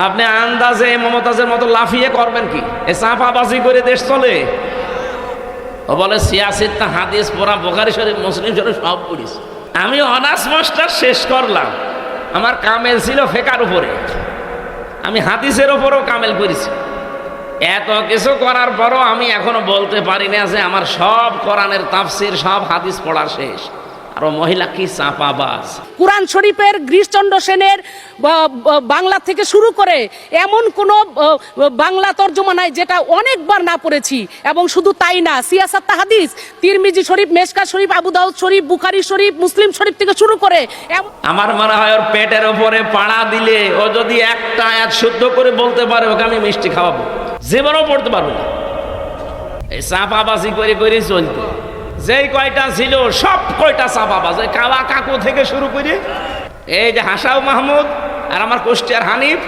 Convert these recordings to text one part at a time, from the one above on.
আপনি আন্দাজে মমতাজের মতো লাফিয়ে করবেন কি? এ চাপাবাজি করে দেশ চলে? ও বলে সিয়াসিত্তা হাদিস পড়া, বুখারী শরীফ, মুসলিম শরীফ সব পড়িস। আমি অনার্স মাস্টার শেষ করলাম, আমার কামেল ছিল ফেকার উপরে, আমি হাদিসের উপরেও কামেল করেছি। এত কিছু করার পরও আমি এখনো বলতে পারি না যে আমার সব কোরআনের তাফসির, সব হাদিস পড়া শেষ। আর ও মহিলা কি চাপাবাজ। কুরআন শরীফের গিরিশচন্দ্র সেনের বাংলা থেকে শুরু করে এমন কোন বাংলা তর্জমা নাই যেটা অনেকবার না পড়েছি। এবং শুধু তাই না, সিয়াসাত হাদিস, তিরমিজি শরীফ, মেশকাত শরীফ, আবু দাউদ শরীফ, বুখারী শরীফ, মুসলিম শরীফ থেকে শুরু করে আমার মনে হয় ওর পেটের উপরে পাড়া দিলে ও যদি একটা আয়াত শুদ্ধ করে বলতে পারে, ওকে আমি মিষ্টি খাওয়াবো। জীবনও পড়তে পারবো না। এই চাপাবাজি করে করে চলতো। যেই কয়টা ছিল সব কয়টা চাপাবাজ, কাবা কাকু থেকে শুরু করে এই যে হাসাও মাহমুদ আর আমার কুষ্টিয়ার হানিফ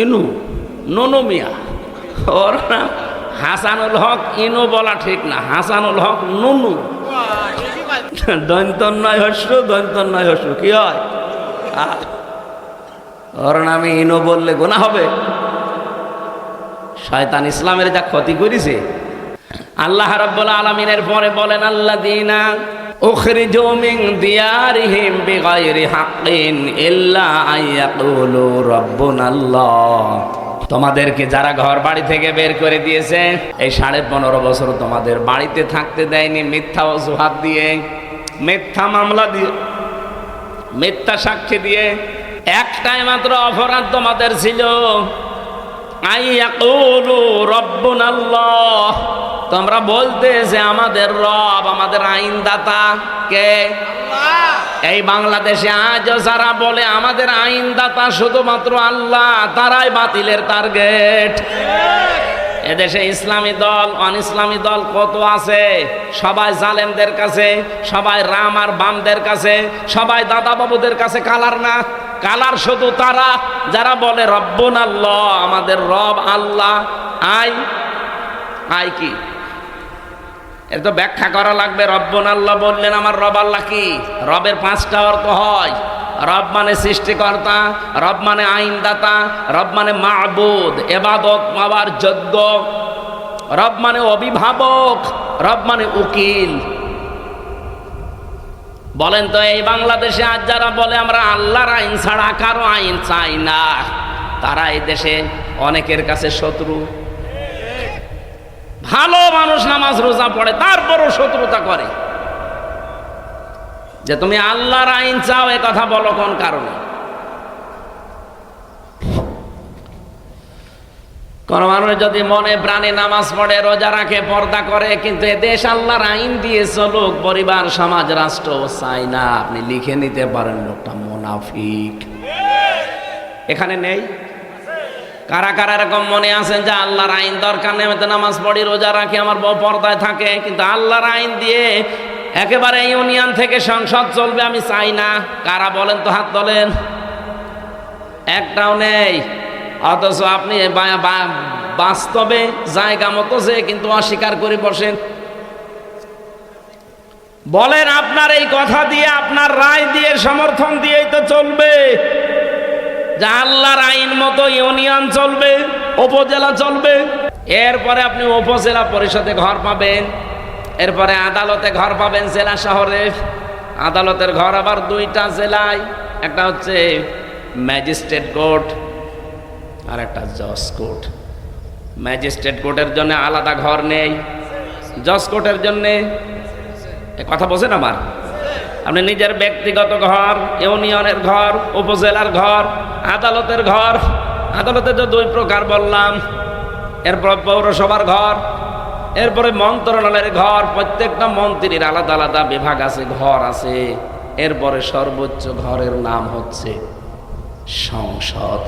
ইনু ননু মিয়া, ওর নাম হাসানুল হক। ইনু বলা ঠিক না, হাসানুল হক নুনু। দন্তন্নয় হস্য, দন্তন্নয় হস্য কি হয়? ওর নামে ইনু বললে গুনাহ হবে। শয়তান ইসলামের যা ক্ষতি করেছে। আল্লাহ রাব্বুল আলামিনের পরে বলেন, আল্লাযীনা উখরিজু মিন দিয়ারিহিম বিগাইরি হাক্কিন ইল্লা আইয়াকুলু রাব্বুনাল্লাহ। তোমাদেরকে যারা ঘর বাড়ি থেকে বের করে দিয়েছে, এই 15.5 বছর তোমাদের বাড়িতে থাকতে দেয়নি মিথ্যা অজুহাত দিয়ে, মিথ্যা মামলা দিয়ে, মিথ্যা সাক্ষী দিয়ে। একটাই মাত্র অপরাধ তোমাদের ছিল, আইয়াকুলু রাব্বুনাল্লাহ। তোমরা বলতে যে আমাদের রব, আমাদের আইনদাতা কে? আল্লাহ। এই বাংলাদেশে আজও যারা বলে আমাদের আইনদাতা শুধুমাত্র আল্লাহ, তারাই বাতিলের টার্গেট। এদেশে ইসলামী দল, অন ইসলামী দল কত আছে, সবাই জালেমদের কাছে, সবাই রাম আর বামদের কাছে, সবাই দাদা বাবুদের কাছে। কালার না, কালার শুধু তারা যারা বলে রব্বুনাল্লাহ, আমাদের রব আল্লাহ। আই কি এর তো ব্যাখ্যা করা লাগবে। রব্বুনাল্লাহ বললেন আমার রব আল্লাহ কি? রবের 5টা অর্থ হয়। রব মানে সৃষ্টিকর্তা, রব মানে আইনদাতা, রব মানে মাবুদ, ইবাদত পাওয়ার যোগ্য, রব মানে অভিভাবক, রব মানে উকিল। বলেন তো এই বাংলাদেশে আজ যারা বলে আমরা আল্লাহর আইন ছাড়া কারো আইন চাই না, তারা এই দেশে অনেকের কাছে শত্রু। ভালো মানুষ নামাজ রোজা পড়ে, তারপরও শত্রুতা করে যে তুমি আল্লাহর আইন চাও, এ কথা বলো কোন কারণে? কোন মানুষ যদি মনে প্রাণে নামাজ পড়ে, রোজা রাখে, পর্দা করে, কিন্তু এ দেশ আল্লাহর আইন দিয়ে চলুক, পরিবার, সমাজ, রাষ্ট্র চাই না, আপনি লিখে নিতে পারেন লোকটা মুনাফিক। এখানে নেই? কারা কারা এরকম মনে আছেন যে আল্লাহর আইন দরকার নেই, আমি তো নামাজ পড়ি, রোজা রাখি, আমার বউ পর্দায় থাকে, কিন্তু আল্লাহর আইন দিয়ে একেবারে ইউনিয়ন থেকে সংসদ চলবে আমি চাই না? কারা বলেন তো, হাত তোলেন। একটাও নেই। অথচ আপনি বাস্তবে জায়গা মতো যে কিন্তু অস্বীকার করে বসেন। বলেন আপনার এই কথা দিয়ে, আপনার রায় দিয়ে, সমর্থন দিয়েই তো চলবে যে আল্লাহর আইন মতো ইউনিয়ন চলবে, উপজেলা চলবে। এরপরে আপনি উপজেলা পরিষদে ঘর পাবেন, এরপরে আদালতে ঘর পাবেন, জেলা শহরে। আদালতের ঘর আবার 2টা জেলায়, একটা হচ্ছে ম্যাজিস্ট্রেট কোর্ট আর একটা জজ কোর্ট। ম্যাজিস্ট্রেট কোর্টের জন্য আলাদা ঘর নেই, জজ কোর্টের জন্য কথা বোঝেন আমার? আপনি নিজের ব্যক্তিগত ঘর, ইউনিয়নের ঘর, উপজেলার ঘর, আদালতের ঘর। আদালতে তো 2 প্রকার বললাম। এরপর পৌরসভার ঘর, এরপরে মন্ত্রণালয়ের ঘর। প্রত্যেকটা মন্ত্রীর আলাদা আলাদা বিভাগ আছে, ঘর আছে। এরপরে সর্বোচ্চ ঘরের নাম হচ্ছে সংসদ।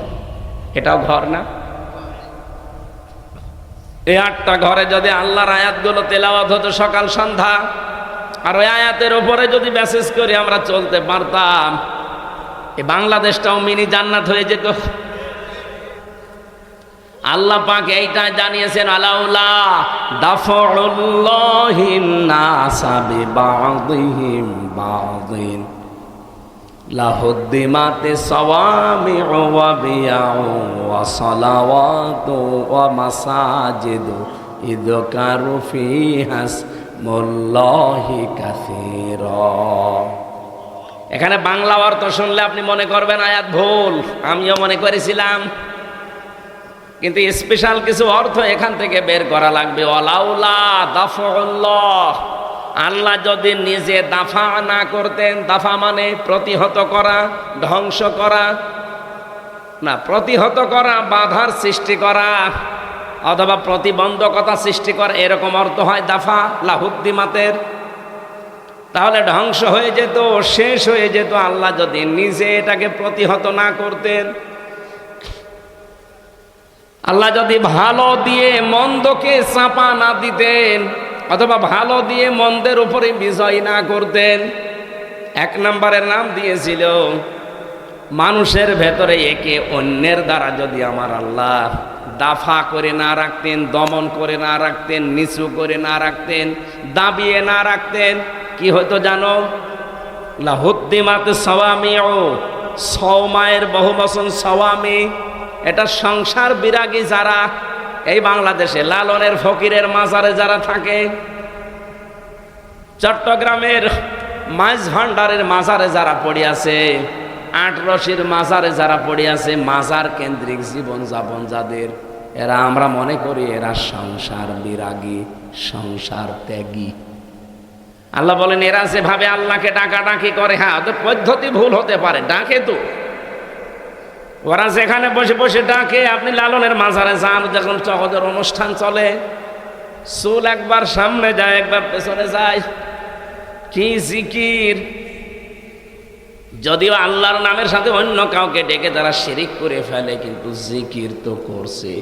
এটাও ঘর না? এই 8টা ঘরে যদি আল্লাহর আয়াতগুলো তেলাওয়াত হতো সকাল সন্ধ্যা, আর ওই আয়াতের উপরে যদি মেসেজ করে আমরা চলতে পারতাম, এই বাংলাদেশটাও মিনি জান্নাত হয়ে যেত। আল্লাহ পাক এইটা জানিয়েছেন, আলাউলা দাফউল্লাহিন নাসা বিবাযিহিম বাযিন লাহুদ্দিমাতে সাওয়ামিউ ওয়া বিয়াউ ওয়া সালাওয়াতু ওয়া মাসাজিদু ইযকারু ফিহা ইসমুল্লাহি কাসীরা। এখানে বাংলা অর্থ শুনলে আপনি মনে করবেন আয়াত ভুল, আমিও মনে করেছিলাম, কিন্তু স্পেশাল কিছু অর্থ এখান থেকে বের করা লাগবে। ওয়ালাউলা দাফউল্লাহ, আল্লাহ যদি নিজে দাফা না করতেন, দাফা মানে প্রতিহত করা, ধ্বংস করা না, প্রতিহত করা, বাধার সৃষ্টি করা অথবা প্রতিবন্ধকতা সৃষ্টি করা, এরকম অর্থ হয় দাফা লাহুদ্দিমাতের। তাহলে ধ্বংস হয়ে যেত, শেষ হয়ে যেত, আল্লাহ যদি নিজে এটাকে প্রতিহত না করতেন। আল্লাহ যদি ভালো দিয়ে মন্দকে চাপা না দিতেন অথবা ভালো দিয়ে মন্দের উপরে বিজয় না করতেন। এক নম্বরের নাম দিয়েছিল মানুষের ভেতরে একে অন্যের দ্বারা যদি আমার আল্লাহ দাফা করে না রাখতেন, দমন করে না রাখতেন, নিচু করে না রাখতেন, দাবিয়ে না রাখতেন, কি হতো জানো? লাহুদ্দিমাত সাওয়ামিউ, সওমায়ের বহুবচন সাওয়ামি। এটা সংসার বিরাগী যারা এই বাংলাদেশে লালনের ফকিরের মাজারে যারা থাকে, চট্টগ্রামের মাইজ ভান্ডারের মাজারে যারা পড়ে আছে, আটরশির মাজারে যারা পড়ে আছে, মাজার কেন্দ্রিক জীবন যাপন যাদের, এরা আমরা মনে করি এরা সংসার বিরাগী, সংসার ত্যাগী। আল্লাহ বলেন এরা যেভাবে আল্লাহকে ডাকাডাকি করে, হ্যাঁ ওদের পদ্ধতি ভুল হতে পারে, ডাকে তো ওরা যেখানে বসে বসে ডাকে। আপনি লালনের মাজারে যান, যখন ওদের অনুষ্ঠান চলে, চুল একবার সামনে যায় একবার পেছনে যায়, কি জিকির! যদিও আল্লাহর নামের সাথে অন্য কাউকে ডেকে তারা শিরিক করে ফেলে, কিন্তু জিকির তো করছে।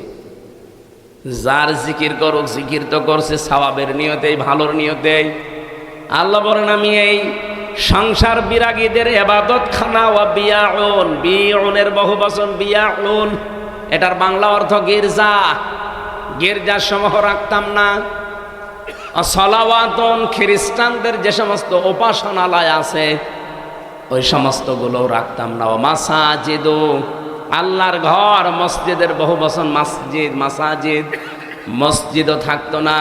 যার জিকির করুক, জিকির তো করছে সওয়াবের নিয়তেই, ভালোর নিয়তেই। আল্লাহ বলেন আমি এই সংসার বিরাগীদের ইবাদত খানা ওয়া বিয়াউন, বিউনের বহুবচন বিয়াউন, এটার বাংলা অর্থ গির্জা, গির্জার সমূহ রাখতাম না। সালাওয়াতুন, খ্রিস্টানদের যে সমস্ত উপাসনালয় আছে ওই সমস্তগুলো রাখতাম না। ও মাসাজিদু, আল্লাহর ঘর, মসজিদের বহুবচন মসজিদ, মাসাজিদ, মসজিদও থাকতো না।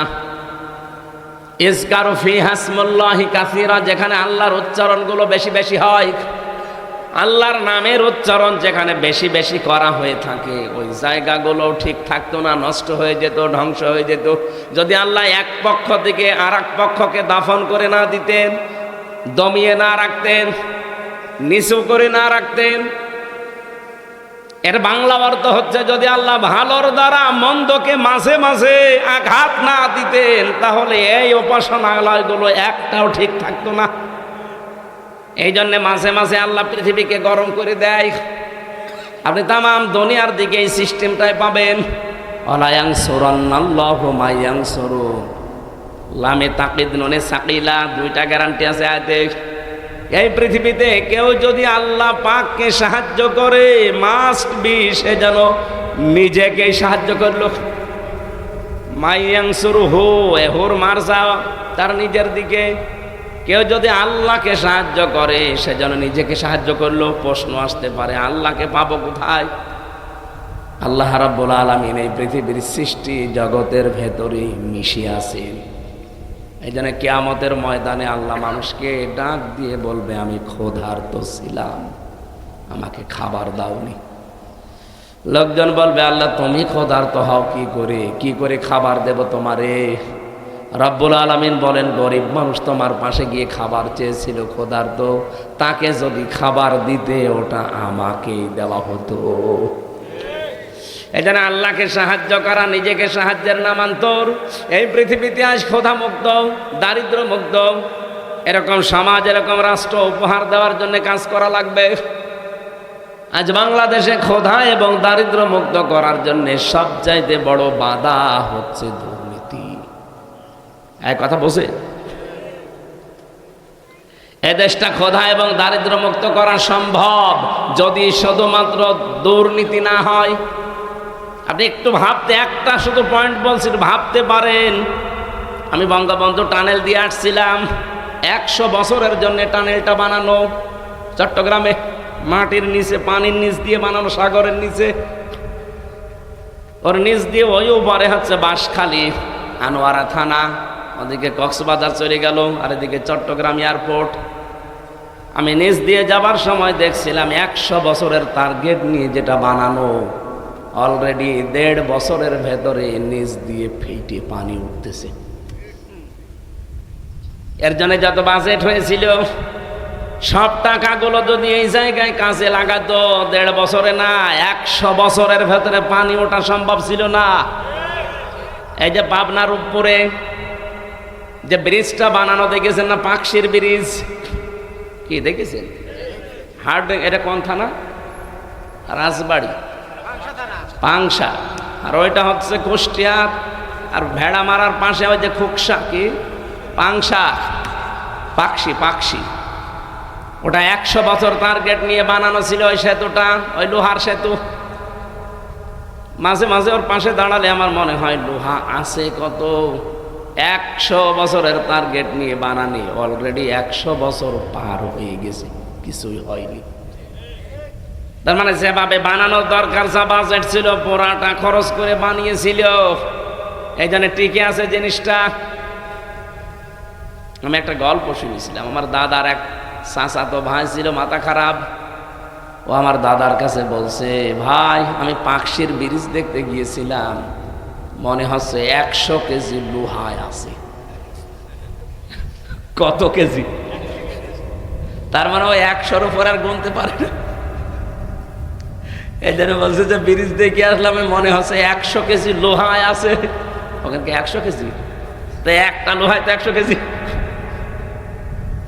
ইযকারু ফিহা ইসমুল্লাহি কাসীরা, যেখানে আল্লাহর উচ্চারণগুলো বেশি বেশি হয়, আল্লাহর নামের উচ্চারণ যেখানে বেশি বেশি করা হয়ে থাকে, ওই জায়গাগুলো ঠিক থাকতো না, নষ্ট হয়ে যেত, ধ্বংস হয়ে যেত। যদি আল্লাহ এক পক্ষ থেকে আর এক পক্ষকে দাফন করে না দিতেন, দমিয়ে না রাখতেন, নিচু করে না রাখতেন। এর বাংলা অর্থ হচ্ছে যদি আল্লাহ ভালোর দ্বারা মন্দকে মাঝে মাঝে আঘাত না দিতেন, তাহলে এই উপাসনালয়গুলো একটাও ঠিক থাকতো না। এই জন্যে মাঝে মাঝে আল্লাহ পৃথিবীকে গরম করে দেয়। আপনি তামাম দুনিয়ার দিকে এই সিস্টেমটাই পাবেন। ওয়ালা ইয়ানসুরান্নাল্লাহু মা ইয়ানসুরু, লামে তাকিদ নুনে সাকিলা, দুইটা গ্যারান্টি আছে আয়াতে। এই পৃথিবীতে কেউ যদি আল্লাহ পাককে সাহায্য করে, মাস্ট বি সে যেন নিজেকে সাহায্য করলো। মাইয়াংসুরুহু, এহুর মারজা তার নিজের দিকে। কেউ যদি আল্লাহকে সাহায্য করে সে যেন নিজেকে সাহায্য করলো। প্রশ্ন আসতে পারে আল্লাহকে পাবো কোথায়? আল্লাহ রাব্বুল আলামিন এই পৃথিবীর সৃষ্টি জগতের ভেতরে মিশে আছেন। এই জন্য কিয়ামতের ময়দানে আল্লাহ মানুষকে ডাক দিয়ে বলবে আমি ক্ষুধার্ত ছিলাম, আমাকে খাবার দাওনি। লোকজন বলবে আল্লাহ তুমি ক্ষুধার্ত হও কি করে, কি করে খাবার দেব তোমারে? রব্বুল আলামিন বলেন গরিব মানুষ তোমার পাশে গিয়ে খাবার চেয়েছিল, ক্ষুধার্ত, তাকে যদি খাবার দিতে ওটা আমাকেই দেওয়া হতো। এই জন্য আল্লাহকে সাহায্য করা নিজেকে সাহায্যের নামান্তর। এই পৃথিবীতে আজ ক্ষুধামুক্ত, দারিদ্র মুক্ত এরকম সমাজ, এরকম রাষ্ট্র উপহার দেওয়ার জন্য কাজ করা লাগবে। আজ বাংলাদেশে ক্ষুধা এবং দারিদ্র মুক্ত করার জন্য সবচাইতে বড় বাধা হচ্ছে দুর্নীতি। এক কথা বসে এ দেশটা ক্ষুধা এবং দারিদ্র মুক্ত করা সম্ভব যদি শুধুমাত্র দুর্নীতি না হয়। আপনি একটু ভাবতে, একটা শুধু পয়েন্ট বলছি, ভাবতে পারেন। আমি বঙ্গবন্ধু টানেল দিয়ে আসছিলাম, 100 বছরের জন্য টানেলটা বানানো, চট্টগ্রামে মাটির নিচে, পানির নিচ দিয়ে বানানো, সাগরের নিচে, ওর নিচ দিয়ে ওই পারে হচ্ছে বাঁশখালী, আনোয়ারা থানা, ওদিকে কক্সবাজার চলে গেল, আর এদিকে চট্টগ্রাম এয়ারপোর্ট। আমি নিচ দিয়ে যাবার সময় দেখছিলাম 100 বছরের টার্গেট নিয়ে যেটা বানানো, অলরেডি 1.5 বছরের ভেতরে নিচ দিয়ে ফেটে পানি উঠতেছে। এর জন্য যত বাজেট হয়েছিল, সব টাকাগুলো যদি এই জায়গায় কাজে লাগাতো, 1.5 বছরে না 100 বছরের ভেতরে পানি ওঠা সম্ভব ছিল না। এই যে পাবনার উপরে যে ব্রিজটা বানানো দেখেছেন না, পাকশির ব্রিজ, কি দেখেছেন? হার্ড, এটা কোন থানা? রাজবাড়ি, পাংশা। আর ওইটা হচ্ছে কুষ্টিয়া, আর ভেড়া মারার পাশে ওই যে খুকসা, কি পাংশা, পাকশি। ওটা 100 বছর টার্গেট নিয়ে বানানো ছিল ওই সেতুটা, ওই লোহার সেতু। মাঝে মাঝে ওর পাশে দাঁড়ালে আমার মনে হয় লোহা আছে কত। 100 বছরের টার্গেট নিয়ে বানানি, অলরেডি 100 বছর পার হয়ে গেছে, কিছুই হয়নি। তার মানে যেভাবে বানানোর দরকার, যা বাজেট ছিল, পুরাটা খরচ করে বানিয়েছিল, এই জন্য টিকে আছে জিনিসটা। আমি একটা গল্প শুনেছিলাম, আমার দাদার এক চাচাতো ভাই ছিল, মাথা খারাপ। ও আমার দাদার কাছে বলছে, ভাই আমি পাকশির ব্রিজ দেখতে গিয়েছিলাম, মনে হচ্ছে 100 কেজি লোহায় আছে। কত কেজি? তার মানে ওই 100-র উপর আর গুনতে পারে না। এই জন্য বলছে যে ব্রিজ দেখে আসলাম, মনে হচ্ছে 100 কেজি লোহায় আছে। ওখানে 100 কেজি? তো একটা লোহায় তো 100 কেজি।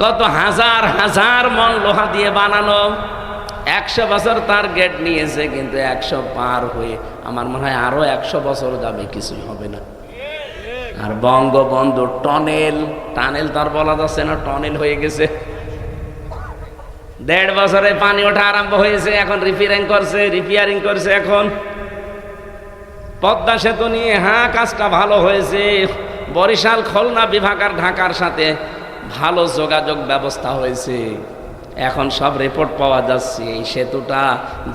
কত হাজার হাজার মন লোহা দিয়ে বানানো, 100 বছর টার্গেট নিয়েছে, কিন্তু 100 পার হয়ে আমার মনে হয় আরো 100 বছর যাবে, কিছুই হবে না। আর বঙ্গবন্ধু টানেল তার বলা যাচ্ছে না, টনেল হয়ে গেছে। 1.5 বছরে পানি ওঠা আরম্ভ হয়েছে, এখন রিপেয়ারিং করছে। এখন পদ্মা সেতু নিয়ে কাজটা ভালো হয়েছে। বরিশাল, খুলনা বিভাগ আর ঢাকার সাথে ভালো যোগাযোগ ব্যবস্থা হয়েছে। এখন সব রিপোর্ট পাওয়া যাচ্ছে, এই সেতুটা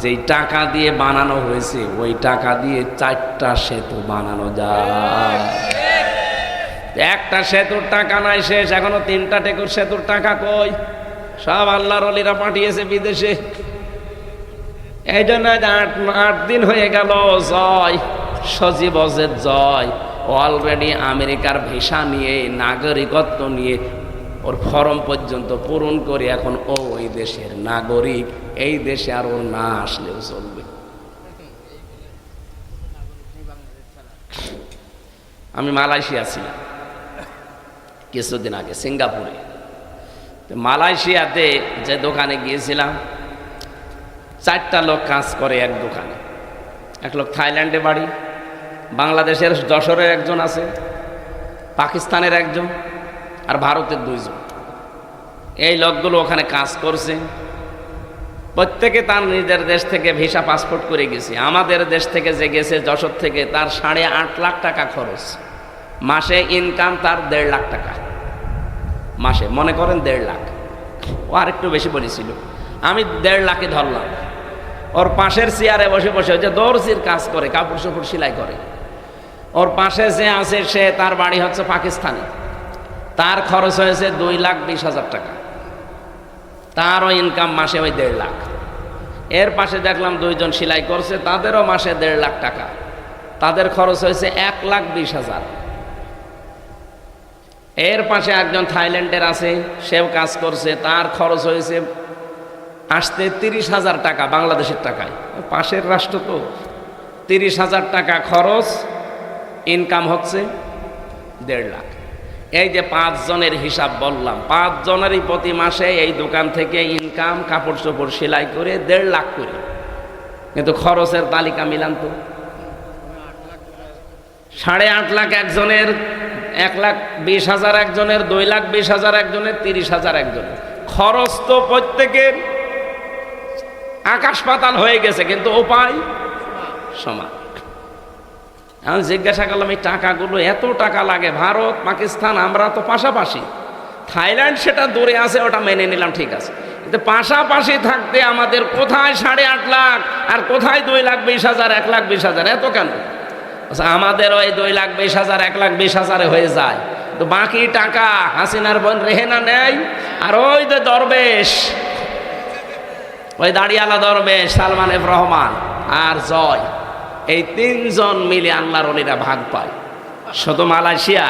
যেই টাকা দিয়ে বানানো হয়েছে, ওই টাকা দিয়ে 4টা সেতু বানানো যায়। একটা সেতুর টাকা নাই শেষ, এখনো 3টা সেতুর টাকা কই? সব আল্লাহর ওলিরা পাঠিয়েছে বিদেশে। এই জন্য 8 দিন হয়ে গেল সজীব অজেদ জয় অলরেডি আমেরিকার ভিসা নিয়ে, নাগরিকত্ব নিয়ে, ওর ফর্ম পর্যন্ত পূরণ করে এখন ওই দেশের নাগরিক। এই দেশে আর ওর না আসলেও চলবে। আমি মালয়েশিয়া ছিলাম কিছুদিন আগে, সিঙ্গাপুরে। মালয়েশিয়াতে যে দোকানে গিয়েছিলাম, 4টা লোক কাজ করে এক দোকানে। এক লোক থাইল্যান্ডে বাড়ি, বাংলাদেশের যশোরের একজন আছে, পাকিস্তানের একজন, আর ভারতের 2 জন। এই লোকগুলো ওখানে কাজ করছে। প্রত্যেকে তার নিজের দেশ থেকে ভিসা পাসপোর্ট করে গেছে। আমাদের দেশ থেকে যে গেছে যশোর থেকে, তার 8.5 লাখ টাকা খরচ। মাসে ইনকাম তার 1.5 লাখ টাকা মাসে, মনে করেন 1.5 লাখ। ও আর একটু বেশি বলেছিল, আমি 1.5 লাখে ধরলাম। ওর পাশের চেয়ারে বসে বসে, ওই যে দর্জির কাজ করে, কাপড় চোপড় সেলাই করে, ওর পাশে যে আছে সে, তার বাড়ি হচ্ছে পাকিস্তানে। তার খরচ হয়েছে 2,20,000 টাকা। তারও ইনকাম মাসে ওই 1.5 লাখ। এর পাশে দেখলাম 2 জন সেলাই করছে, তাদেরও মাসে 1.5 লাখ টাকা। তাদের খরচ হয়েছে 1,20,000। এর পাশে একজন থাইল্যান্ডের আছে, সেও কাজ করছে, তার খরচ হয়েছে আসতে 30,000 টাকা বাংলাদেশের টাকায়। পাশের রাষ্ট্র তো। 30,000 টাকা খরচ, ইনকাম হচ্ছে 1.5 লাখ। এই যে 5 জনের হিসাব বললাম, 5 জনেরই প্রতি মাসে এই দোকান থেকে ইনকাম, কাপড় চোপড় সেলাই করে 1.5 লাখ করে। কিন্তু খরচের তালিকা মিলান তো, 8.5 লাখ একজনের, 1,20,000 একজনের, 2,20,000 একজনের, 30,000 একজনের। খরচ তো প্রত্যেকের আকাশ পাতাল হয়ে গেছে, কিন্তু উপায় সমান। আমি জিজ্ঞাসা করলাম, এই টাকাগুলো, এত টাকা লাগে? ভারত, পাকিস্তান, আমরা তো পাশাপাশি। থাইল্যান্ড সেটা দূরে আছে, ওটা মেনে নিলাম, ঠিক আছে। কিন্তু পাশাপাশি থাকতে আমাদের কোথায় 8.5 লাখ আর কোথায় 2,20,000, 1,20,000, এত কেন? আচ্ছা, আমাদের ওই 2,20,000, 1,20,000 হয়ে যায়, তো বাকি টাকা হাসিনার বোন রেহেনা নেয়। আর ওই যে দরবেশ, ওই দাড়িয়ালা দরবেশ সালমান এফ রহমান আর জয়, এই 3 জন মিলে আল্লাহর ওলিরা ভাগ পায়। শুধু মালয়েশিয়া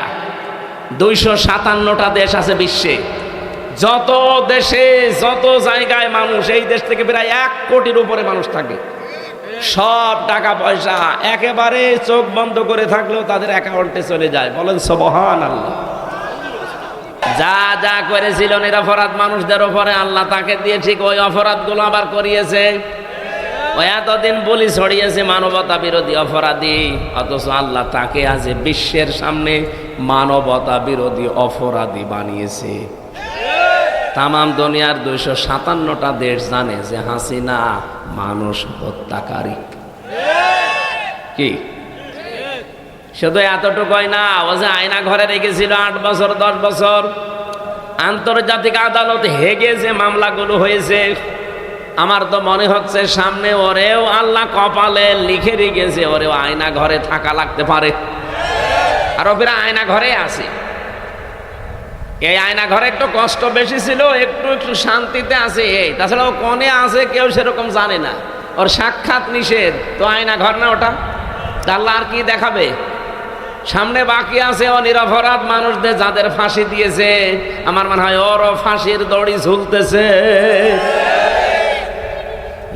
257টা দেশ আছে বিশ্বে, যত দেশে যত জায়গায় মানুষ, এই দেশ থেকে প্রায় 1 কোটির উপরে মানুষ থাকে। সব টাকা পয়সা একেবারে চোখ বন্ধ করে থাকলেও তাদের অ্যাকাউন্টে চলে যায়। বলেন সুবহানাল্লাহ। যা যা করেছিল নিরপরাধ মানুষদের উপরে আল্লাহ তাকে দিয়ে ঠিক ওই অপরাধগুলো আবার করিয়েছে। ওই এতদিন বলি ছড়িয়েছে মানবতা বিরোধী অপরাধী, অথচ আল্লাহ তাকে আজ বিশ্বের সামনে মানবতা বিরোধী অপরাধী বানিয়েছে। তামাম দুনিয়ার 257টা দেশ জানে যে হাসিনা মানুষ হত্যাকারী। কি শুধু এতটুকুই না, ও যে আয়না ঘরে রেখেছিল 8 বছর 10 বছর, আন্তর্জাতিক আদালত হেগে যে মামলাগুলো হয়েছে, আমার তো মনে হচ্ছে সামনে ওরেও আল্লাহ কপালে লিখে রেখেছে ওরেও আয়না ঘরে থাকা লাগতে পারে। আর ওরা আয়না ঘরে আছে। এই আয়না ঘরে একটু কষ্ট বেশি ছিল, একটু শান্তিতে আছে। এই তাছাড়া ও কোনে আছে কেউ সেরকম জানে না, ওর সাক্ষাৎ নিষেধ, তো আয়না ঘর না ওটা, আল্লাহ আর কি দেখাবে? সামনে বাকি আছে ও নিরপরাধ মানুষদের যাদের ফাঁসি দিয়েছে, আমার মনে হয় ওরও ফাঁসির দড়ি ঝুলতেছে।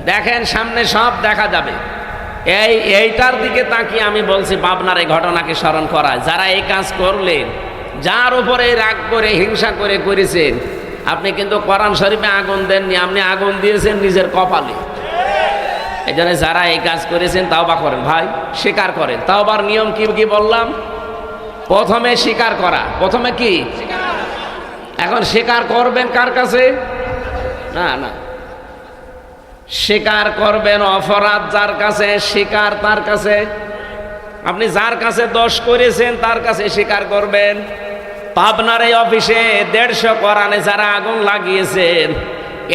দেখেন সামনে সব দেখা যাবে। এইটার দিকে তাকিয়ে আমি বলছি পাবনার এই ঘটনাকে স্মরণ করায়, যারা এই কাজ করলেন, যার উপরে রাগ করে হিংসা করে করেছেন, আপনি কিন্তু কোরআন শরীফে আগুন দেননি, আপনি আগুন দিয়েছেন নিজের কপালে। এই জন্য যারা এই কাজ করেছেন তাওবা করেন ভাই, স্বীকার করেন। তাওবার নিয়ম কি কি বললাম? প্রথমে স্বীকার করা। প্রথমে কি? এখন স্বীকার করবেন কার কাছে? না না, স্বীকার করবেন অপরাধ যার কাছে, স্বীকার তার কাছে। আপনি যার কাছে দোষ করেছেন তার কাছে স্বীকার করবেন। পাবনার এই অফিসে 150 কোরআনে যারা আগুন লাগিয়েছেন,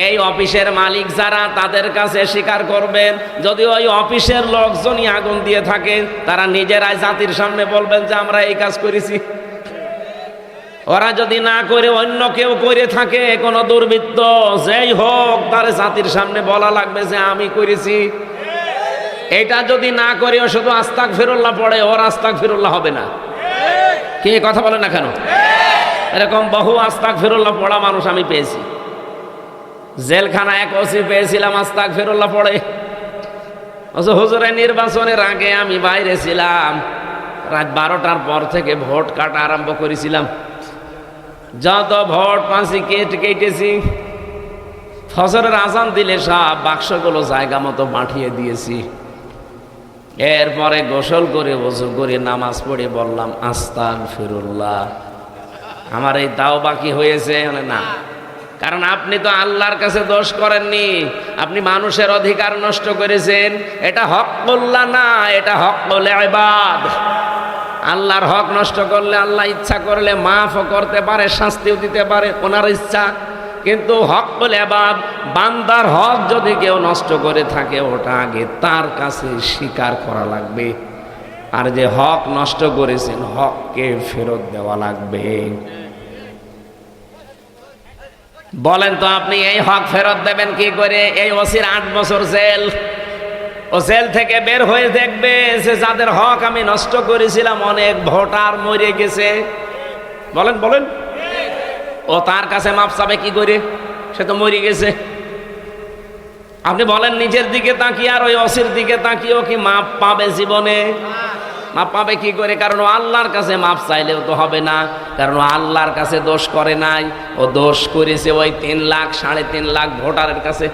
এই অফিসের মালিক যারা, তাদের কাছে স্বীকার করবেন। যদি ওই অফিসের লোকজনই আগুন দিয়ে থাকেন, তারা নিজেরাই জাতির সামনে বলবেন যে আমরা এই কাজ করেছি। ওরা যদি না করে অন্য কেউ করে থাকে, কোনো দুর্বৃত্ত যেই হোক, তার জাতির সামনে বলা লাগবে যে আমি করেছি। এটা যদি না করে ও শুধু আস্তাগফিরুল্লাহ পড়ে, ওর আস্তাগফিরুল্লাহ হবে না। কে কথা বলে না কেন? এরকম বহু আস্তাগফিরুল্লাহ পড়া মানুষ আমি পেয়েছি। জেলখানা এক ওসি পেয়েছিলাম আস্তাগফিরুল্লাহ পড়ে। হুজুরের নির্বাচনের আগে আমি বাইরে ছিলাম, রাত 12টার পর থেকে ভোট কাটা আরম্ভ করেছিলাম। যত ভোট পাঁচি কেটেছি, ফজরের আজান দিলে সব বাক্সগুলো জায়গা মতো পাঠিয়ে দিয়েছি। এরপরে গোসল করে ওযু করে নামাজ পড়ে বললাম আস্তাগফিরুল্লাহ। আমার এই তাও বাকি হয়েছে না, কারণ আপনি তো আল্লাহর কাছে দোষ করেননি, আপনি মানুষের অধিকার নষ্ট করেছেন। এটা হকুল্লাহ না, এটা হকুল ইবাদ। আল্লাহর হক নষ্ট করলে আল্লাহ ইচ্ছা করলে মাফও করতে পারে, শাস্তিও দিতে পারে, ওনার ইচ্ছা। কিন্তু হকুল ইবাদ, বান্দার হক যদি কেউ নষ্ট করে থাকে, ওটা আগে তার কাছে স্বীকার করা লাগবে। আর যে হক নষ্ট করেছেন, হককে ফেরত দেওয়া লাগবে। বলেন তো আপনি এই হক ফেরত দেবেন কি করে? এই ওসির 8 বছর জেল, ও জেল থেকে বের হয়ে দেখবে যে যাদের হক আমি নষ্ট করেছিলাম, অনেক ভোটার মরে গেছে। বলেন বলেন, ও তার কাছে মাপ চাবে কি করে? সে তো মরে গেছে। আপনি বলেন নিজের দিকে তাকিয়ে আর ওই ওসির দিকে তাকিয়েও কি মাপ পাবে জীবনে? মাপ পাবে কি করে? কারণ ও আল্লাহর কাছে মাপ চাইলেও তো হবে না, কারণ ও আল্লাহর কাছে দোষ করে নাই, ও দোষ করেছে ওই 3 লাখ 3.5 লাখ ভোটারের কাছে।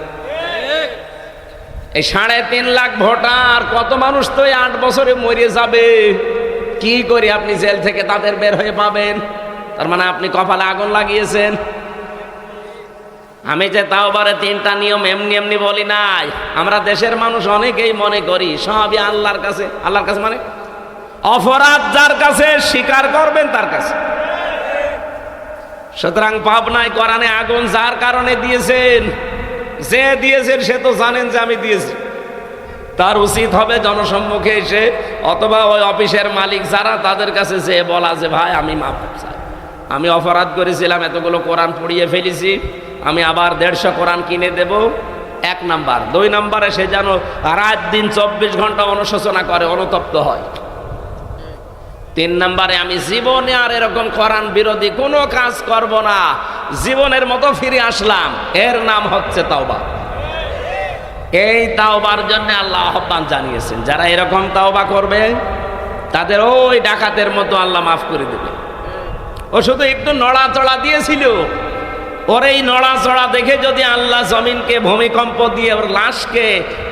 এই 3.5 লাখ ভোটার, কত মানুষ তো 8 বছরে মরে যাবে। কি করে আপনি জেল থেকে তাদের বের হয়ে পাবেন? তার মানে আপনি কপালে আগুন লাগিয়েছেন। আমি যে তাওবারে 3টা নিয়ম এমনি এমনি বলি নাই। আমরা দেশের মানুষ অনেকেই মনে করি সবই আল্লাহর কাছে। আল্লাহর কাছে মানে অপরাধ যার কাছে স্বীকার করবেন তার কাছে। সুতরাং পাবনায় কোরআনে আগুন যার কারণে দিয়েছেন, যে দিয়েছেন সে তো জানেন যে আমি দিয়েছি। তার উচিত হবে জনসম্মুখে এসে অথবা ওই অফিসের মালিক যারা তাদের কাছে যে বলা যে ভাই আমি মাপ চাই, আমি অপরাধ করেছিলাম, এতগুলো কোরআন পড়িয়ে ফেলেছি, আমি আবার 150 কোরআন কিনে দেব। 1 নাম্বার। 2 নাম্বারে সে যেন রাত দিন 24 ঘন্টা অনুশোচনা করে, অনুতপ্ত হয়। 3 নাম্বারে আমি জীবনে আর এরকম কোরআন বিরোধী কোনো কাজ করব না, জীবনের মতো ফিরে আসলাম। এর নাম হচ্ছে তাওবা। এই তাওবার জন্য আল্লাহ আহ্বান জানিয়েছেন, যারা এরকম তাওবা করবে তাদের ওই ডাকাতের মতো আল্লাহ মাফ করে দেবে। ও শুধু একটু নড়াচড়া দিয়েছিল, ওর এই নড়াচড়া দেখে যদি আল্লাহ জমিনকে ভূমিকম্প দিয়ে ওর লাশকে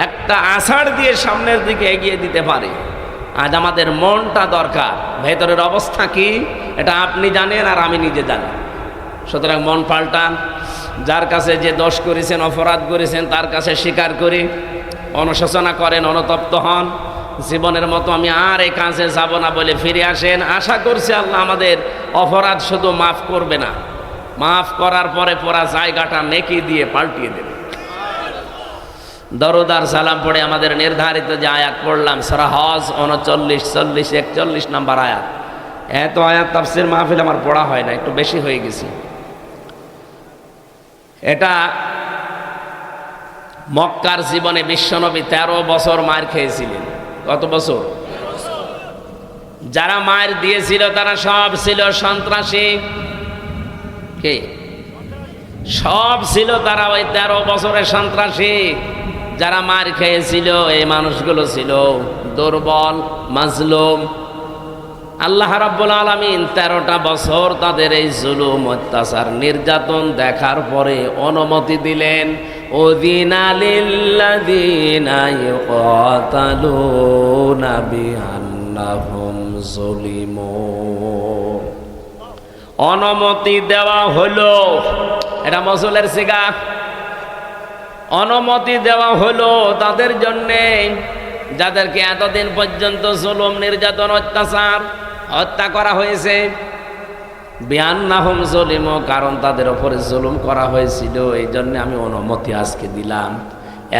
একটা আষাঢ় দিয়ে সামনের দিকে এগিয়ে দিতে পারে। আজ আমাদের মনটা দরকার, ভেতরের অবস্থা কি এটা আপনি জানেন আর আমি নিজে জানি। সুতরাং মন পাল্টান, যার কাছে যে দোষ করেছেন, অপরাধ করেছেন, তার কাছে স্বীকার করে অনুশোচনা করেন, অনুতপ্ত হন। জীবনের মতো আমি আর এই কাজে যাব না বলে ফিরে আসেন। আশা করছি আল্লাহ আমাদের অপরাধ শুধু মাফ করবে না, মাফ করার পরে পুরা জায়গাটা নেকি দিয়ে পাল্টিয়ে দেবে। দরুদ আর সালাম পড়ে আমাদের নির্ধারিত যে আয়াত পড়লাম সূরা হজ 39, 40, 41 নাম্বার আয়াত। এত আয়াত তাফসীর মাহফিল আমার পড়া হয় না, একটু বেশি হয়ে গেছে। এটা মক্কার জীবনে বিশ্বনবী 13 বছর মার খেয়েছিলেন। কত বছর? যারা মার দিয়েছিল তারা সব ছিল সন্ত্রাসী। কে? সব ছিল তারা ওই 13 বছরের সন্ত্রাসী। যারা মার খেয়েছিল এই মানুষগুলো ছিল দুর্বল, মাজলুম। আল্লাহ রাব্বুল আলামিন 13টা বছর তাদের এই জুলুম, অত্যাচার, নির্যাতন দেখার পরে অনুমতি দিলেন, উযিনা লিল্লাযীনা ইউকাতালুনা বিআন্নাহুম যুলিমু। অনুমতি দেওয়া হলো, এটা মসুলের সিগা। অনুমতি দেওয়া হলো তাদের জন্যে যাদেরকে এতদিন পর্যন্ত জুলুম, নির্যাতন, অত্যাচার, হত্যা করা হয়েছে। বিআন্নাহুম যুলিমু, কারণ তাদের উপরে জুলুম করা হয়েছিল, এই জন্য আমি অনুমতি আজকে দিলাম।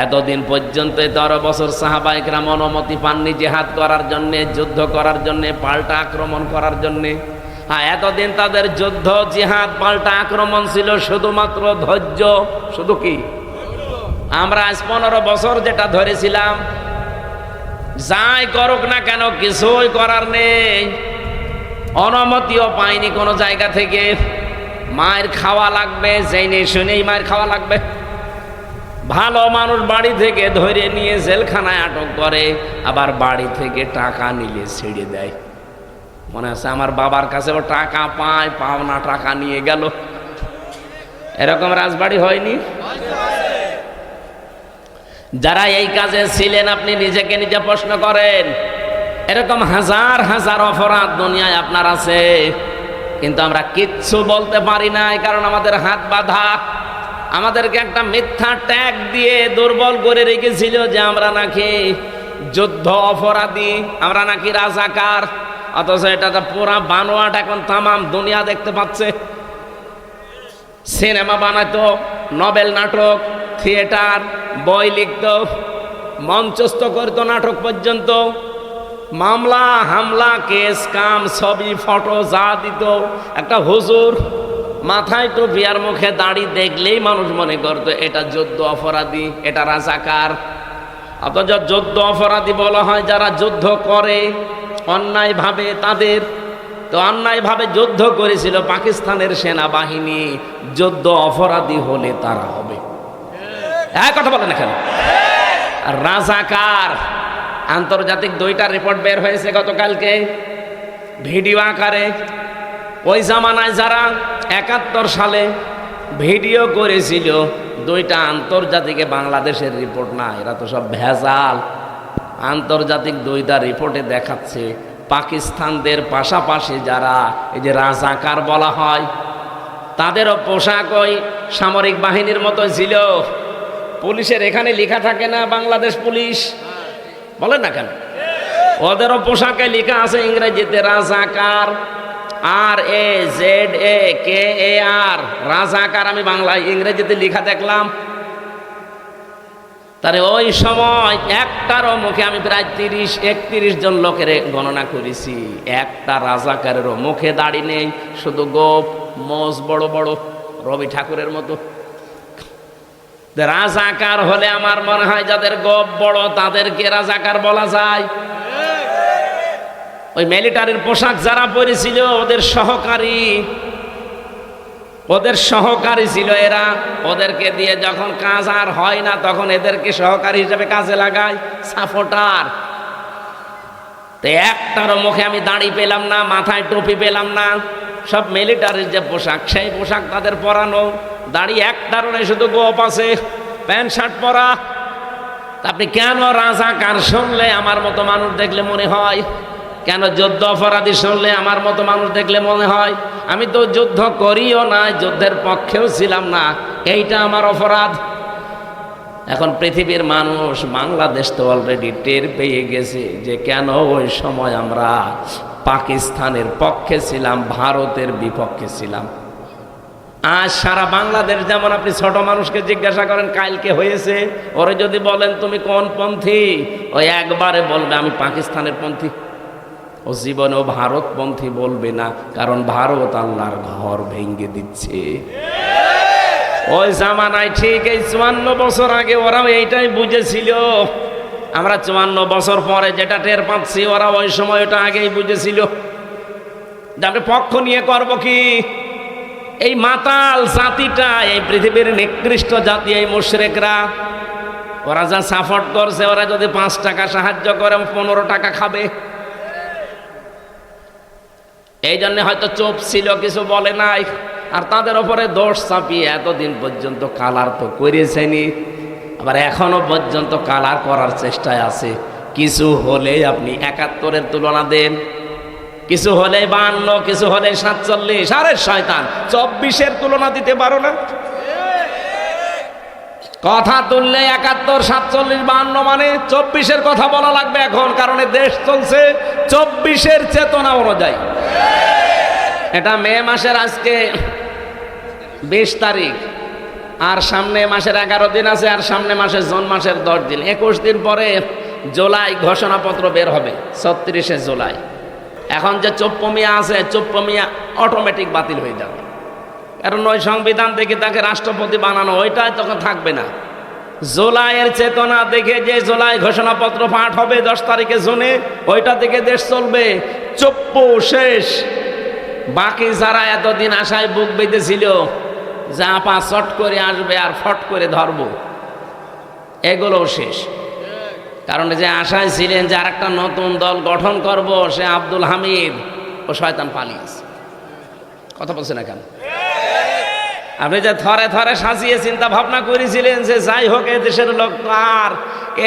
এতদিন পর্যন্ত 13 বছর সাহাবায়ে কেরাম অনুমতি পাননি জিহাদ করার জন্যে, যুদ্ধ করার জন্যে, পাল্টা আক্রমণ করার জন্যে। হ্যাঁ, এতদিন তাদের যুদ্ধ, জিহাদ, পাল্টা আক্রমণ ছিল শুধুমাত্র ধৈর্য। শুধু কি? আমরা আজ 15 বছর যেটা ধরেছিলাম, যাই করুক না কেন কিছুই করার নেই। অনুমতিও পাইনি কোনো জায়গা থেকে। মায়ের খাওয়া লাগবে, জেনে শুনেই মায়ের খাওয়া লাগবে। ভালো মানুষ বাড়ি থেকে ধরে নিয়ে জেলখানায় আটক করে, আবার বাড়ি থেকে টাকা নিলে ছেড়ে দেয়। মনে আছে আমার বাবার কাছে ও টাকা পায়, পাওনা টাকা নিয়ে গেল। এরকম রাজবাড়ি হয়নি? যারা এই কাজে ছিলেন আপনি নিজেকে নিজে প্রশ্ন করেন। এরকম হাজার হাজার অপরাধ দুনিয়ায় আপনার আছে, কিন্তু আমরা কিচ্ছু বলতে পারি না, কারণ আমাদের হাত বাঁধা। আমাদেরকে একটা মিথ্যা ট্যাগ দিয়ে দুর্বল করে রেখেছিল যে আমরা নাকি যুদ্ধ অপরাধী, আমরা নাকি রাজাকার। অথচ এটা তো পুরা বানোয়াট, এখন তামাম দুনিয়া দেখতে পাচ্ছে। সিনেমা বানাতো, নভেল, নাটক, থিয়েটার, বই লিখত, মঞ্চস্থ করত নাটক পর্যন্ত। মামলা, হামলা, কেস, কাম, ছবি, ফটো যা দিত। একটা হুজুর মাথায় টুপি আর মুখে দাড়ি দেখলেই মানুষ মনে করত এটা যুদ্ধ অপরাধী, এটা রাজাকার। অথচ যুদ্ধ অপরাধী বলা হয় যারা যুদ্ধ করে অন্যায়ভাবে তাদের। তো অন্যায়ভাবে যুদ্ধ করেছিল পাকিস্তানের সেনাবাহিনী, যুদ্ধ অপরাধী হলে তারা হবে। এক কথা বলেন এখানে। রাজাকার আন্তর্জাতিক 2টা রিপোর্ট বের হয়েছে গতকালকে ভিডিও আকারে। ওই জামানায় যারা 71 সালে ভিডিও করেছিল, 2টা আন্তর্জাতিকে, বাংলাদেশের রিপোর্ট না, এরা তো সব ভেজাল। আন্তর্জাতিক 2টা রিপোর্টে দেখাচ্ছে পাকিস্তানদের পাশাপাশি যারা এই যে রাজাকার বলা হয়, তাদেরও পোশাক ওই সামরিক বাহিনীর মতো ছিল। পুলিশের এখানে লেখা থাকে না বাংলাদেশ পুলিশ, বলেন না কেন? ওদেরও পোশাকে লেখা আছে ইংরেজিতে রাজাকার। RAZAKAR, রাজাকার আমি বাংলায় ইংরেজিতে লেখা দেখলাম। তাহলে ওই সময় একটারও মুখে আমি প্রায় 30-31 জন লোকের গণনা করেছি, একটা রাজাকারেরও মুখে দাড়ি নেই, শুধু গোপ মোজ বড় বড় রবি ঠাকুরের মতো। রাজাকার হলে আমার মনে হয় যাদের গোপ বড় তাদেরকে রাজাকার বলা যায়। ওই মিলিটারির পোশাক যারা পরেছিল ওদের সহকারী ছিল এরা। ওদেরকে দিয়ে যখন কাজ আর হয় না তখন এদেরকে সহকারী হিসেবে কাজে লাগায়, সাপোর্টার। তো একটারও মুখে আমি দাড়ি পেলাম না, মাথায় টুপি পেলাম না। সব মিলিটারির যে পোশাক সেই পোশাক তাদের পরানো, দাড়ি একটারও নেই, শুধু গোপ আছে, প্যান্ট শার্ট পরা। তা আপনি কেন রাজাকার শুনলে আমার মতো মানুষ দেখলে মনে হয়, কেন যুদ্ধ অপরাধী শুনলে আমার মতো মানুষ দেখলে মনে হয়? আমি তো যুদ্ধ করিও না, যুদ্ধের পক্ষেও ছিলাম না, এইটা আমার অপরাধ। এখন পৃথিবীর মানুষ, বাংলাদেশ তো অলরেডি টের পেয়ে গেছে যে কেন ওই সময় আমরা পাকিস্তানের পক্ষে ছিলাম, ভারতের বিপক্ষে ছিলাম। আজ সারা বাংলাদেশ যেমন আপনি ছোট মানুষকে জিজ্ঞাসা করেন কালকে হয়েছে, ওরে যদি বলেন তুমি কোন পন্থী, ওই একবারে বলবে আমি পাকিস্তানের পন্থী। ও জীবনেও ভারতপন্থী বলবে না, কারণ ভারত আল্লাহর ঘর ভেঙে দিচ্ছে। ওই জামানায় ঠিক এই 54 বছর আগে ওরাও এইটাই বুঝেছিল। আমরা 54 বছর পরে যেটা টের পাচ্ছি, ওরা ওই সময় ওটা আগেই বুঝেছিল। আমরা পক্ষ নিয়ে করব কি? এই মাতাল জাতিটা, এই পৃথিবীর নিকৃষ্ট জাতি, এই মুশরিকরা, ওরা যা সাপোর্ট করছে, ওরা যদি 5 টাকা সাহায্য করে 15 টাকা খাবে। এই জন্য হয়তো চুপ ছিল, কিছু বলে নাই। আর তাদের ওপরে দোষ চাপিয়ে এতদিন পর্যন্ত কালার তো করেছেনি, আবার এখনো পর্যন্ত কালার করার চেষ্টায় আছে। কিছু হলে আপনি 71-এর তুলনা দেন, কিছু হলে 52, কিছু হলে 47। আরে শয়তান, 24-এর তুলনা দিতে পারো না? কথা তুললে 71, 47, 52 মানে 24-এর কথা বলা লাগবে এখন, কারণ দেশ চলছে 24-এর চেতনা অনুযায়ী। এটা মে মাসের আজকে 20 তারিখ, আর সামনে মাসের 11 দিন আছে, আর সামনে মাসের জুন মাসের 10 দিন, 21 দিন পরে জুলাই ঘোষণাপত্র বের হবে, 36শে জুলাই। এখন যে চোপ্পমিয়া আছে, চোপ্পমিয়া অটোমেটিক বাতিল হয়ে যাবে, কারণ ওই সংবিধান দেখে তাকে রাষ্ট্রপতি বানানো, ওইটাই তখন থাকবে না। জুলাইয়ের চেতনা দেখে যে জুলাই ঘোষণাপত্র পাঠ হবে 10 তারিখে জুনে, ওইটা থেকে দেশ চলবে। চুপ্পু শেষ। বাকি যারা এতদিন আশায় বুক বেঁধেছিল যে আপা চট করে আসবে আর ফট করে ধরবো, এগুলোও শেষ। কারণ যে আশায় ছিলেন যে আর একটা নতুন দল গঠন করব, সে আব্দুল হামিদ ও শয়তান পালিয়েছে। কথা বলছে না কেন? আপনি যে থরে থরে সাজিয়ে চিন্তা ভাবনা করেছিলেন যে যাই হোক এই দেশের লোক তো আর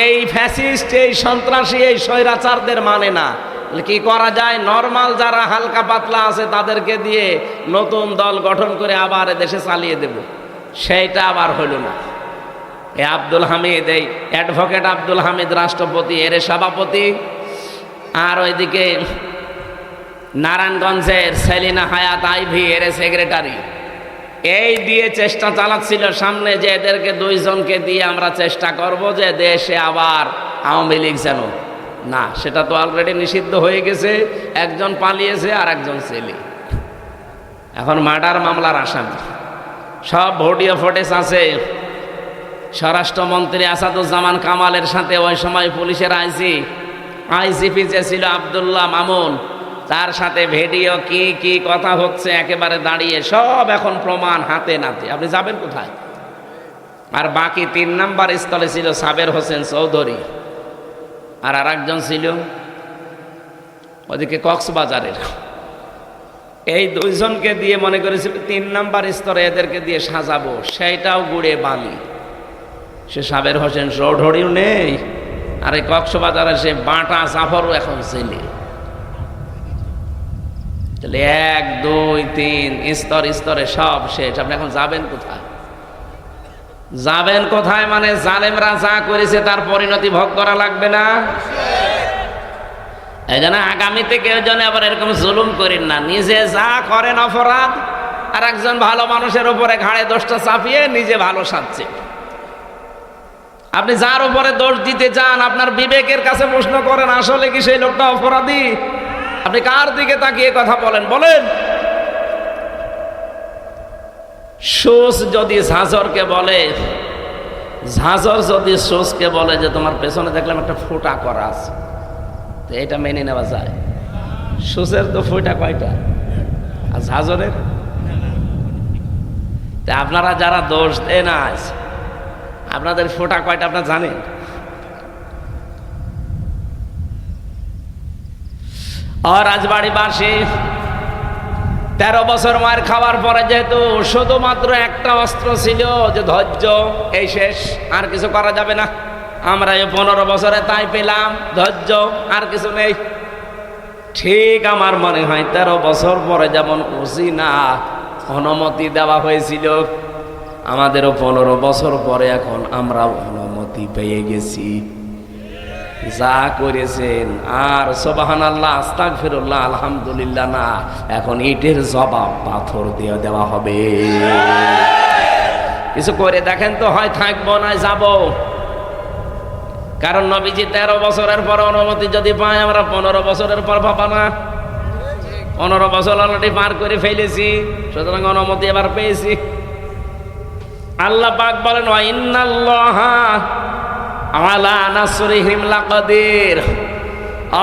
এই ফ্যাসিস্ট, এই সন্ত্রাসী, এই স্বৈরাচারদের মানে না, কি করা যায়? নরমাল যারা হালকা পাতলা আছে তাদেরকে দিয়ে নতুন দল গঠন করে আবার দেশে চালিয়ে দেব, সেইটা আবার হইল না। এই আব্দুল হামিদ, এই অ্যাডভোকেট আব্দুল হামিদ রাষ্ট্রপতি, এর সভাপতি, আর ওইদিকে নারায়ণগঞ্জের সেলিনা হায়াত আইভি, এর সেক্রেটারি। এই দিয়ে চেষ্টা চালাচ্ছিল সামনে যে এদেরকে 2 জনকে দিয়ে আমরা চেষ্টা করব যে দেশে আবার আওয়ামী লীগ যেন না, সেটা তো অলরেডি নিষিদ্ধ হয়ে গেছে। একজন পালিয়েছে আর একজন ছেলে এখন মার্ডার মামলার আসামি। সব ভিডিও ফুটেজ আছে। স্বরাষ্ট্রমন্ত্রী আসাদুজ্জামান কামালের সাথে ওই সময় পুলিশের আইজিপি যে ছিল আব্দুল্লাহ মামুন, তার সাথে ভিডিও কি কি কথা হচ্ছে একেবারে দাঁড়িয়ে, সব এখন প্রমাণ হাতে নাতে। আপনি যাবেন কোথায়? আর বাকি 3 নাম্বার স্থলে ছিল সাবের হোসেন চৌধুরী, আর আরেকজন ছিল ওদিকে কক্সবাজারের। এই 2 জনকে দিয়ে মনে করেছিল 3 নাম্বার স্তরে এদেরকে দিয়ে সাজাবো, সেইটাও গুড়ে বালি। সে সাবের হোসেন চৌধুরীও নেই, আর এই কক্সবাজারের সে বাটা জাফরও এখন জেলে। তাহলে 1, 2, 3 স্তরে স্তরে সব শেষ। আপনি এখন যাবেন কোথায়? যাবেন কোথায় মানে জালেমরা যা করেছে তার পরিণতি ভোগ করা লাগবে না? এই জন্য আগামীতে কেউ যেন আবার এরকম জুলুম করেন না, নিজে যা করেন অপরাধ আর একজন ভালো মানুষের উপরে ঘাড়ে দোষটা চাপিয়ে নিজে ভালো সাজছে। আপনি যার উপরে দোষ দিতে চান আপনার বিবেকের কাছে প্রশ্ন করেন, আসলে কি সেই লোকটা অপরাধী? আপনি কার দিকে তাকিয়ে কথা বলেন? বলেন। সোস যদি ঝাঁঝরকে বলে, ঝাঁঝর যদি সোসকে বলে যে তোমার পেছনে দেখলাম একটা ফোঁটা করা আছে, তো এটা মেনে নেওয়া যায়? সোসের তো ফোঁটা কয়টা আর ঝাঁঝরের? তা আপনারা যারা দোষ দেন আজ, আপনাদের ফোঁটা কয়টা আপনারা জানেন? রাজবাড়িবাসী 13 বছর মার খাওয়ার পরে যেহেতু শুধুমাত্র একটা অস্ত্র ছিল যে ধৈর্য, এই শেষ, আর কিছু করা যাবে না। আমরা এই 15 বছরে তাই পেলাম, ধৈর্য, আর কিছু নেই। ঠিক আমার মনে হয় 13 বছর পরে যেমন উসিনা অনুমতি দেওয়া হয়েছিল, আমাদেরও 15 বছর পরে এখন আমরা অনুমতি পেয়ে গেছি। যা করেছেন আর সুবহানাল্লাহ, আস্তাগফিরুল্লাহ, আলহামদুলিল্লাহ না, এখন ইটের জবাব পাথর দিয়ে দেওয়া হবে। কিছু করে দেখেন তো, হয় থাকবো না যাব। কারণ নবীজি 13 বছরের পর অনুমতি যদি পাই, আমরা 15 বছরের পর পাবা না। 15 বছর অলরেডি পার করে ফেলেছি, সুতরাং অনুমতি এবার পেয়েছি। আল্লাহ পাক বলেন, ওয়া ইন্নাল্লাহা আলা নাসরিহিম লাকাদির,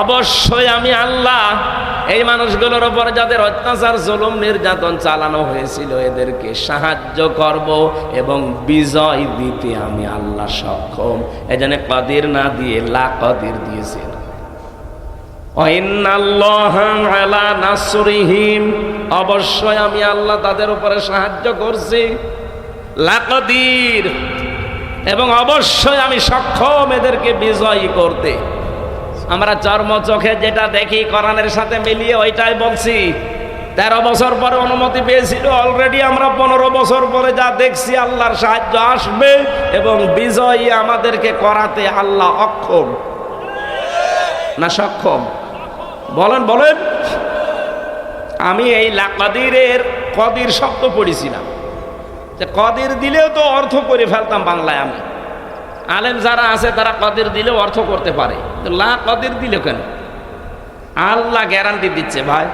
অবশ্যই আমি আল্লাহ এই মানুষগুলোর উপর যাদের অত্যাচার, জুলুম, নির্যাতন চালানো হয়েছিল এদেরকে সাহায্য করব এবং বিজয় দিতে আমি আল্লাহ সক্ষম। এজন্য কাদির না দিয়ে লাকাদির দিয়েছেন। ওয়া ইন্নাল্লাহা আলা নাসরিহিম, অবশ্যই আমি আল্লাহ তাদের উপরে সাহায্য করছি, লাকাদির, এবং অবশ্যই আমি সক্ষম এদেরকে বিজয়ী করতে। আমরা চর্ম চোখে যেটা দেখি কোরআনের সাথে মিলিয়ে ওইটাই বলছি। 13 বছর পরে অনুমতি পেয়েছিল, অলরেডি আমরা 15 বছর পরে যা দেখছি আল্লাহর সাহায্য আসবে এবং বিজয়ী আমাদেরকে করাতে আল্লাহ অক্ষম না সক্ষম? বলেন বলেন। আমি এই লাকাদিরের কদির শব্দ পড়েছিলাম, কদির দিলেও তো অর্থ করে ফেলতাম বাংলায়। আমি আলেম যারা আছে তারা কদির দিলেও অর্থ করতে পারে, লা কদির দিলে কেন? আল্লাহ গ্যারান্টি দিচ্ছে ভাই,